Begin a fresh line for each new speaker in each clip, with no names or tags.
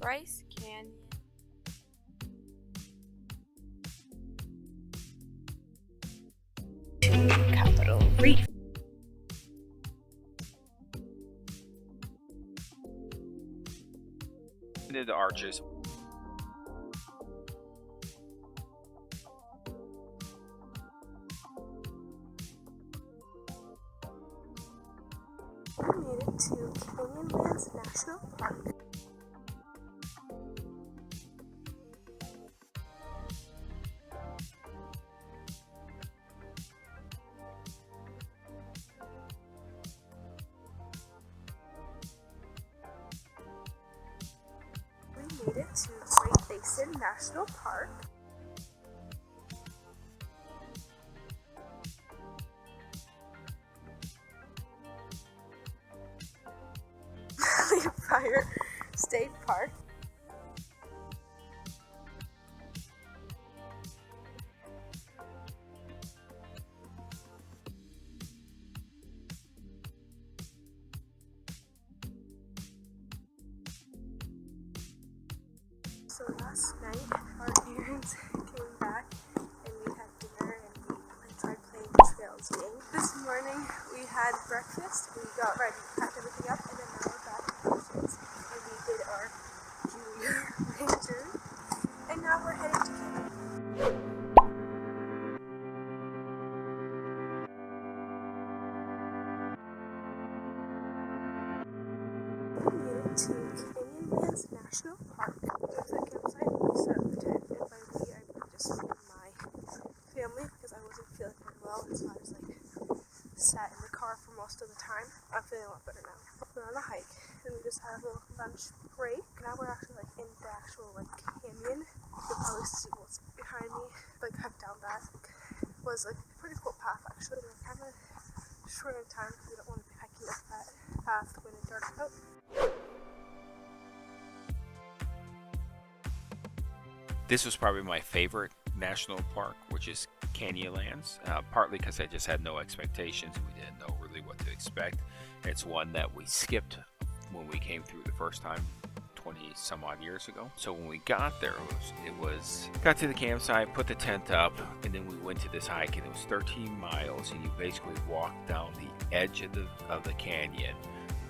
Bryce Canyon. To Capitol Reef.
Into the arches.
We made it to Canyonlands National Park. We made it to Great Basin National Park. Valley of Fire Statepark. So last night our parents came back and we had dinner and we tried playing the trails game. This morning we had breakfast, we got ready, packed everything up, and then now we're back at the kids and we did our junior ranger, and now we're heading to camp. We made it to Canyonlands National Park. There's a campsite, we set up the tent, and by we I just my family because I wasn't feeling very well, and so I was like sat in the car for most of the time. I'm feeling a lot better now. We're on a hike and we just had a little lunch break. Now we're actually like in the actual like canyon. You can probably see what's behind me. Like I've down that. It was like a pretty cool path actually. We're kind of short on time because we don't want to be hiking up that path when it darks out.
This was probably my favorite national park, which is Canyonlands, partly because I just had no expectations. We didn't know really what to expect. It's one that we skipped when we came through the first time 20 some odd years ago. So when we got there, got to the campsite, put the tent up, and then we went to this hike, and it was 13 miles, and you basically walked down the edge of the canyon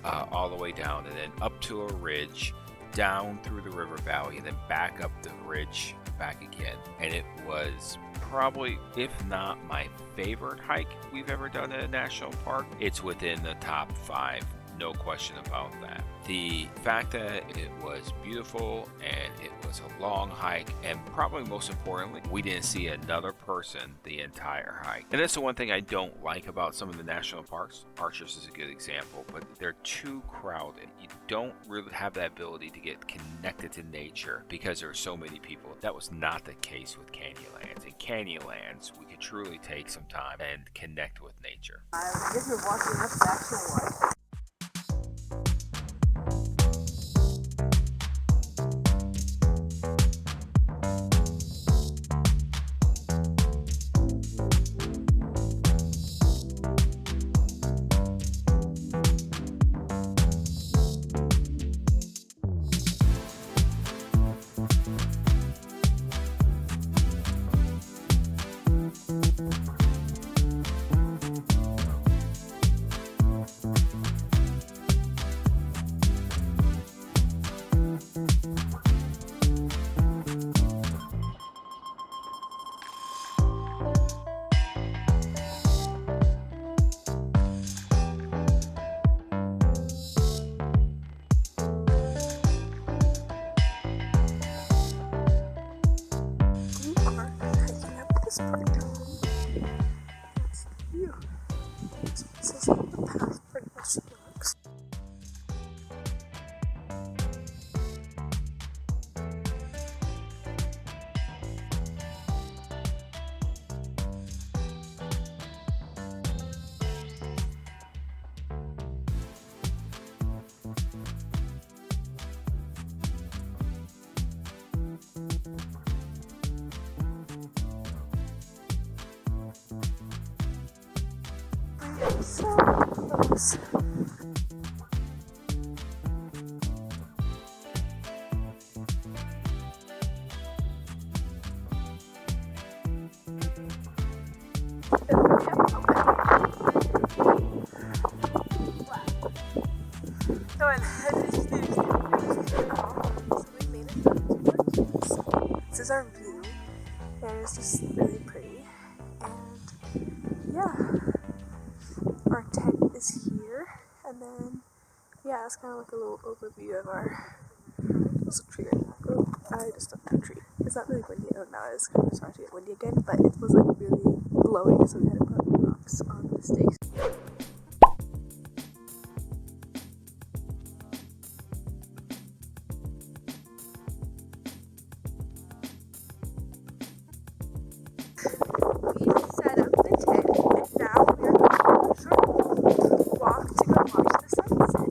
all the way down, and then up to a ridge, down through the river valley, and then back up the ridge, back again. And it was probably, if not my favorite hike we've ever done in a national park, it's within the top 5, no question about that. The fact that it was beautiful and it was a long hike, and probably most importantly, we didn't see another person the entire hike. And that's the one thing I don't like about some of the national parks. Arches is a good example, but they're too crowded. You don't really have that ability to get connected to nature because there are so many people. That was not the case with Canyonlands. In Canyonlands, we could truly take some time and connect with nature.
I guess we're walking up the actual one. This part. That's the view. This is how the path pretty much looks. So close. So I just so we made it back to our campsite. This is our view, and it's just really pretty. And yeah, our tent is here, and then yeah, it's kind of like a little overview of our. There's a tree right now. Oh, I just stuck in a tree. It's not really windy. Oh, now it's kind of starting to get windy again, but it was like really blowing, so we had to put rocks on the stakes. We set up the tent, and now we're going on a short walk to go watch the sunset.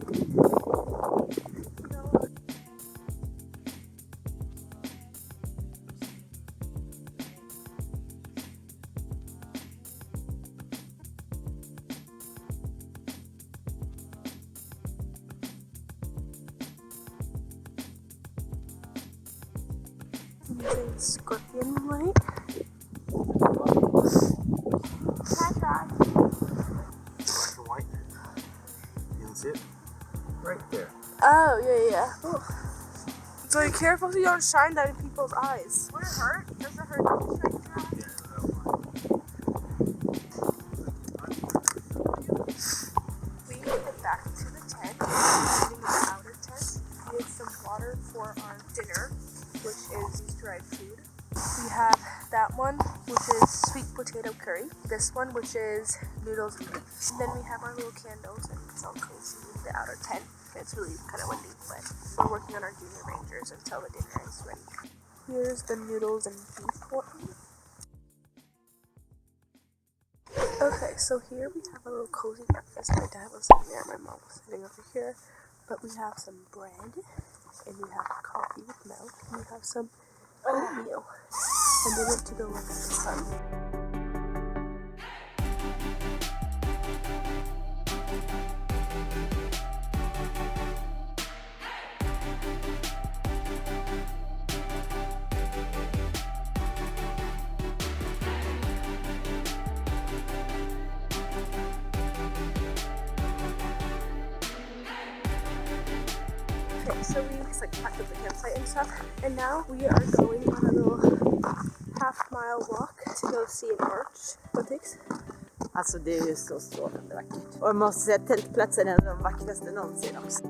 I'm using scorpion light.
Black and white. You can see it? Right there.
Oh, yeah. Oh. So be careful so you don't shine that in people's eyes. Would it hurt? Does it hurt to shine your eyes? We made it back to the tent. We're in the outer tent. We had some water for our dinner, which is dried food. We have that one, which is sweet potato curry. This one, which is noodles and beef. And then we have our little candles, and it's all cozy in the outer tent. It's really kind of windy, but we're working on our junior rangers until the dinner is ready. Here's the noodles and beef one. Okay, so here we have a little cozy breakfast. My dad was sitting there, my mom was sitting over here. But we have some bread, and we have coffee with milk, and we have some oatmeal. And we went to go look at the sun. Okay, so we just packed up the campsite and stuff, and now we are going on a little half-mile walk to go see an arch. What takes?
Alltså det är ju så strålande vackert. Och jag måste säga att tältplatsen är en av de vackraste någonsin också.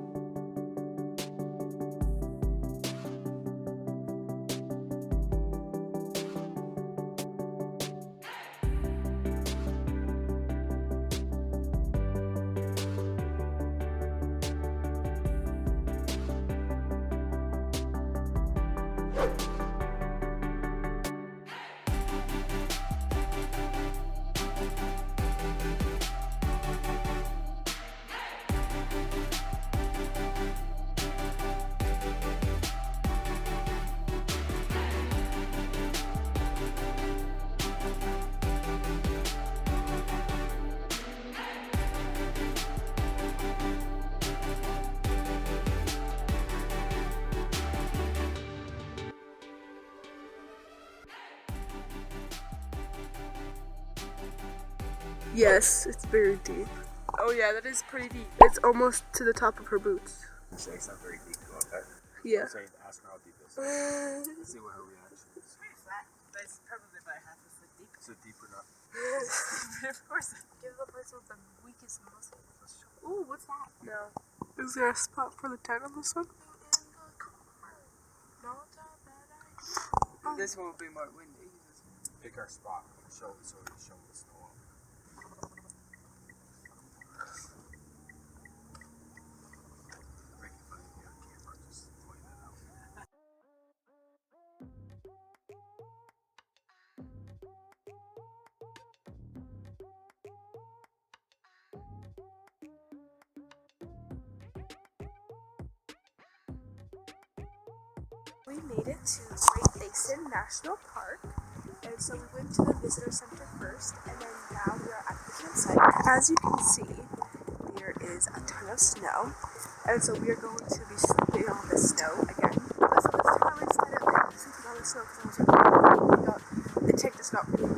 Yes, it's very deep. Oh yeah, that is pretty deep. It's almost to the top of her boots.
You say it's not very deep, okay?
Yeah.
So ask her how deep it is. See what her reaction is.
It's pretty flat, but it's probably about half a foot deep.
Is it deep or not?
Of course, give the person with the weakest muscle.
Ooh, what's that? No. Is there a spot for the tent on this one?
This one will be more windy.
Pick our spot. Show the snow.
We made it to Great Basin National Park, and so we went to the visitor center first, and then now we are at the campsite. As you can see, there is a ton of snow, and so we are going to be sleeping on the snow again. But so this time I'm excited about sleeping on the snow because I was like, oh my god, the tent is not really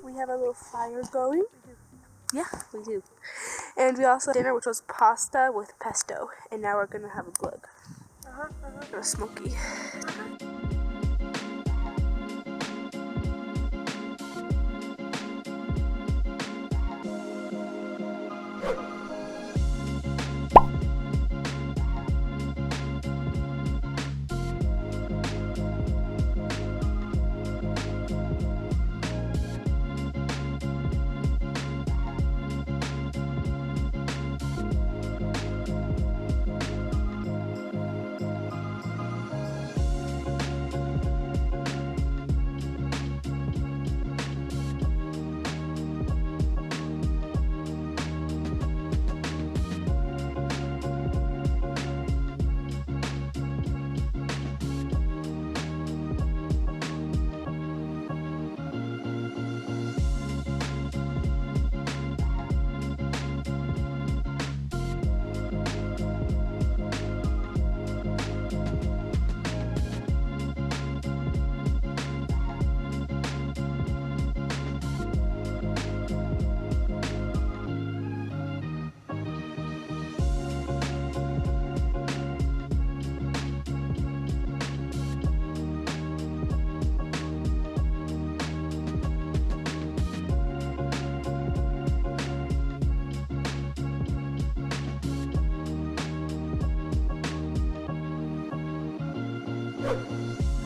We have a little fire going.
Yeah, we do.
And we also had dinner, which was pasta with pesto. And now we're gonna have a glug. Or a smoky.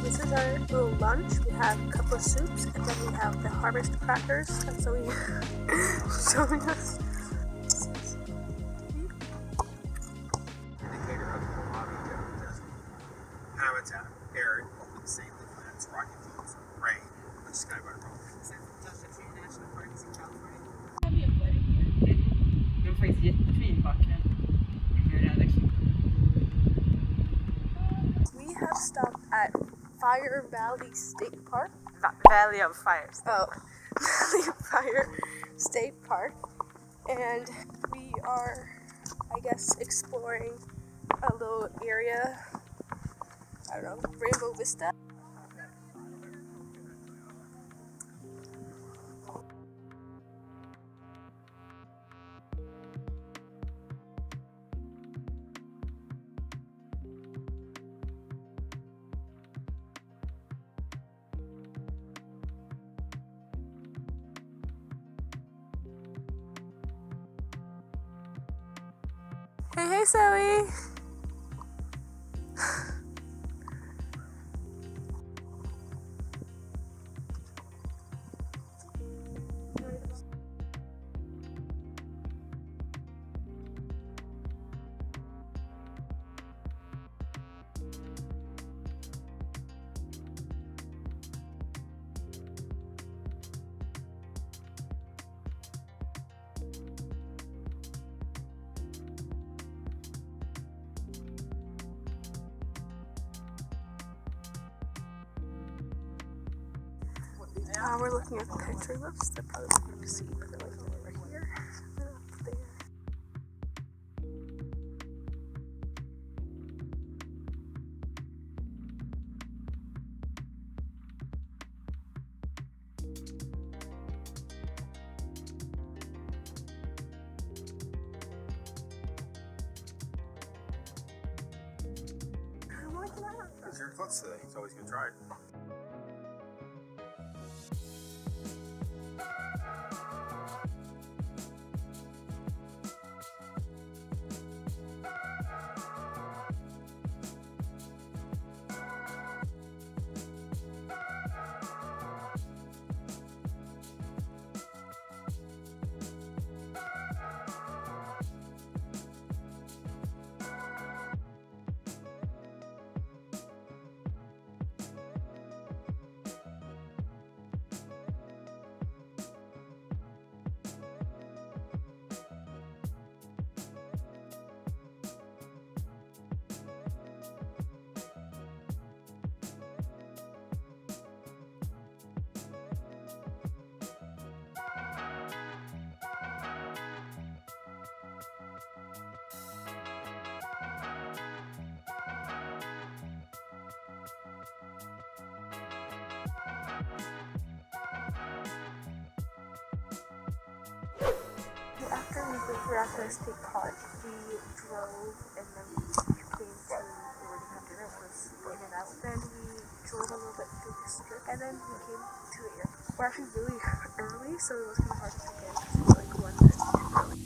This is our little lunch. We have a couple of soups, and then we have the harvest crackers. That's what we showing us.
Indicator of the Mojave Desert. Habitat, arid, open sandy flats, rocky fields, rain, the sky by road.
National Park in California.
Det var faktiskt jättefin backe.
We have stopped at Fire Valley State Park.
Valley of Fire
Oh, Valley of Fire State Park. And we are, I guess, exploring a little area. I don't know, Rainbow Vista. Hey, Zoe. We're looking at the picture lifts. They're probably hard to see, but they're like over here and up there.
It's your clutch today. It's always good to try it.
Valley of Fire Statepark, we drove and then we came to where we had dinner, which was in and out. Then we drove a little bit through the strip, and then we came to the airport. We're actually really early, so it was kind of hard to check in because it was like 1 minute too early.